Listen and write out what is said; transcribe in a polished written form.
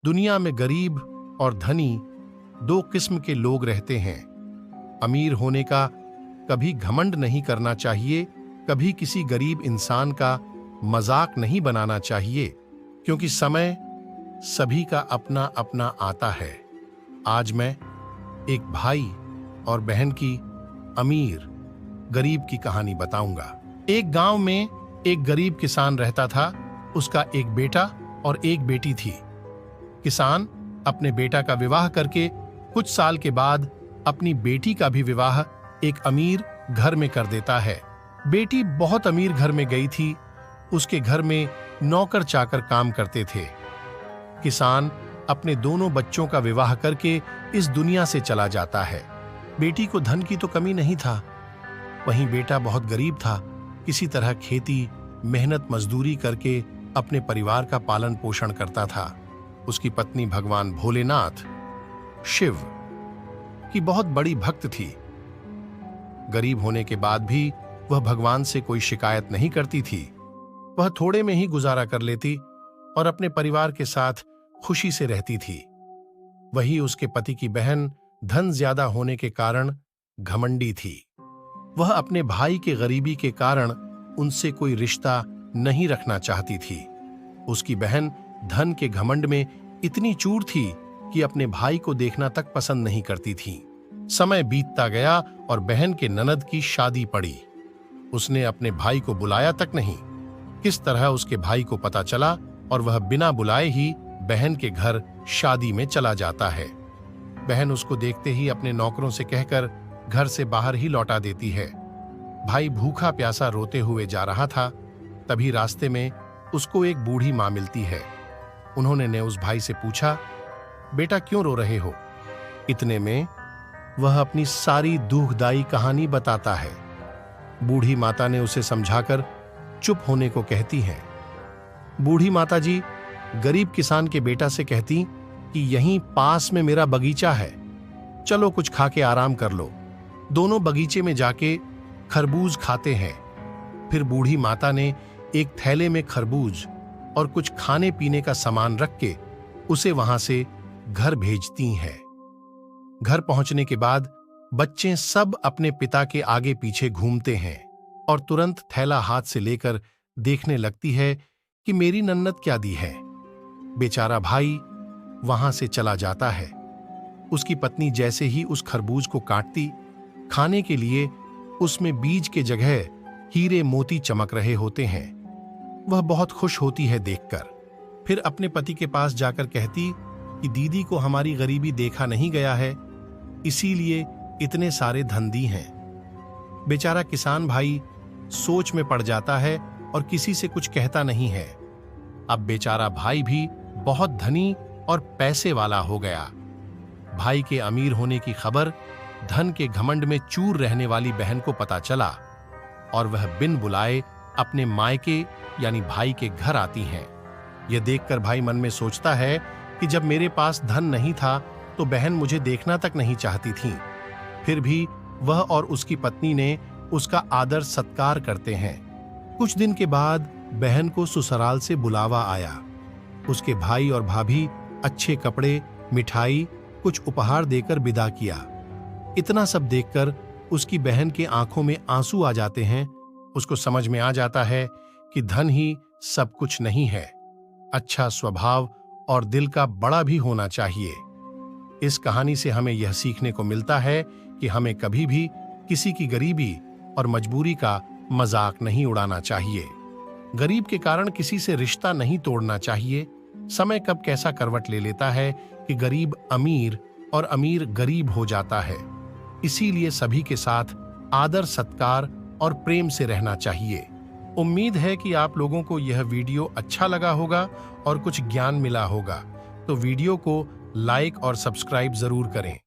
दुनिया में गरीब और धनी दो किस्म के लोग रहते हैं। अमीर होने का कभी घमंड नहीं करना चाहिए, कभी किसी गरीब इंसान का मजाक नहीं बनाना चाहिए, क्योंकि समय सभी का अपना अपना आता है। आज मैं एक भाई और बहन की अमीर गरीब की कहानी बताऊंगा। एक गांव में एक गरीब किसान रहता था। उसका एक बेटा और एक बेटी थी। किसान अपने बेटा का विवाह करके कुछ साल के बाद अपनी बेटी का भी विवाह एक अमीर घर में कर देता है। बेटी बहुत अमीर घर में गई थी। उसके घर में नौकर चाकर काम करते थे। किसान अपने दोनों बच्चों का विवाह करके इस दुनिया से चला जाता है। बेटी को धन की तो कमी नहीं था, वहीं बेटा बहुत गरीब था। किसी तरह खेती, मेहनत, मजदूरी करके अपने परिवार का पालन पोषण करता था। उसकी पत्नी भगवान भोलेनाथ शिव की बहुत बड़ी भक्त थी। गरीब होने के बाद भी वह भगवान से कोई शिकायत नहीं करती थी। वह थोड़े में ही गुजारा कर लेती और अपने परिवार के साथ खुशी से रहती थी। वही उसके पति की बहन धन ज्यादा होने के कारण घमंडी थी। वह अपने भाई के गरीबी के कारण उनसे कोई रिश्ता नहीं रखना चाहती थी। उसकी बहन धन के घमंड में इतनी चूर थी कि अपने भाई को देखना तक पसंद नहीं करती थी। समय बीतता गया और बहन के ननद की शादी पड़ी। उसने अपने भाई को बुलाया तक नहीं। किस तरह उसके भाई को पता चला और वह बिना बुलाए ही बहन के घर शादी में चला जाता है। बहन उसको देखते ही अपने नौकरों से कहकर घर से बाहर ही लौटा देती है। भाई भूखा प्यासा रोते हुए जा रहा था। तभी रास्ते में उसको एक बूढ़ी मां मिलती है। उन्होंने ने उस भाई से पूछा, बेटा क्यों रो रहे हो? इतने में वह अपनी सारी दुखदाई कहानी बताता है। बूढ़ी माता ने उसे समझाकर चुप होने को कहती है। बूढ़ी माता जी गरीब किसान के बेटा से कहती कि यहीं पास में मेरा बगीचा है, चलो कुछ खा के आराम कर लो। दोनों बगीचे में जाके खरबूज खाते हैं। फिर बूढ़ी माता ने एक थैले में खरबूज और कुछ खाने पीने का सामान रख के उसे वहां से घर भेजती हैं। घर पहुंचने के बाद बच्चे सब अपने पिता के आगे पीछे घूमते हैं और तुरंत थैला हाथ से लेकर देखने लगती है कि मेरी नन्नत क्या दी है। बेचारा भाई वहां से चला जाता है। उसकी पत्नी जैसे ही उस खरबूज को काटती, खाने के लिए उसमें बीज के जगह हीरे मोती चमक रहे होते हैं। वह बहुत खुश होती है देखकर। फिर अपने पति के पास जाकर कहती कि दीदी को हमारी गरीबी देखा नहीं गया है, इसीलिए इतने सारे धन दी हैं। बेचारा किसान भाई सोच में पड़ जाता है और किसी से कुछ कहता नहीं है। अब बेचारा भाई भी बहुत धनी और पैसे वाला हो गया। भाई के अमीर होने की खबर धन के घमंड में चूर रहने वाली बहन को पता चला और वह बिन बुलाए अपने मायके यानी भाई के घर आती हैं। यह देखकर भाई मन में सोचता है कि जब मेरे पास धन नहीं था तो बहन मुझे देखना तक नहीं चाहती थी। फिर भी वह और उसकी पत्नी ने उसका आदर सत्कार करते हैं। कुछ दिन के बाद बहन को ससुराल से बुलावा आया। उसके भाई और भाभी अच्छे कपड़े, मिठाई, कुछ उपहार देकर विदा किया। इतना सब देखकर उसकी बहन के आंखों में आंसू आ जाते हैं। उसको समझ में आ जाता है कि धन ही सब कुछ नहीं है, अच्छा स्वभाव और दिल का बड़ा भी होना चाहिए। इस कहानी से हमें यह सीखने को मिलता है कि हमें कभी भी किसी की गरीबी और मजबूरी का मजाक नहीं उड़ाना चाहिए। गरीब के कारण किसी से रिश्ता नहीं तोड़ना चाहिए। समय कब कैसा करवट ले लेता है कि गरीब अमीर और अमीर गरीब हो जाता है। इसीलिए सभी के साथ आदर, सत्कार और प्रेम से रहना चाहिए। उम्मीद है कि आप लोगों को यह वीडियो अच्छा लगा होगा और कुछ ज्ञान मिला होगा। तो वीडियो को लाइक और सब्सक्राइब जरूर करें।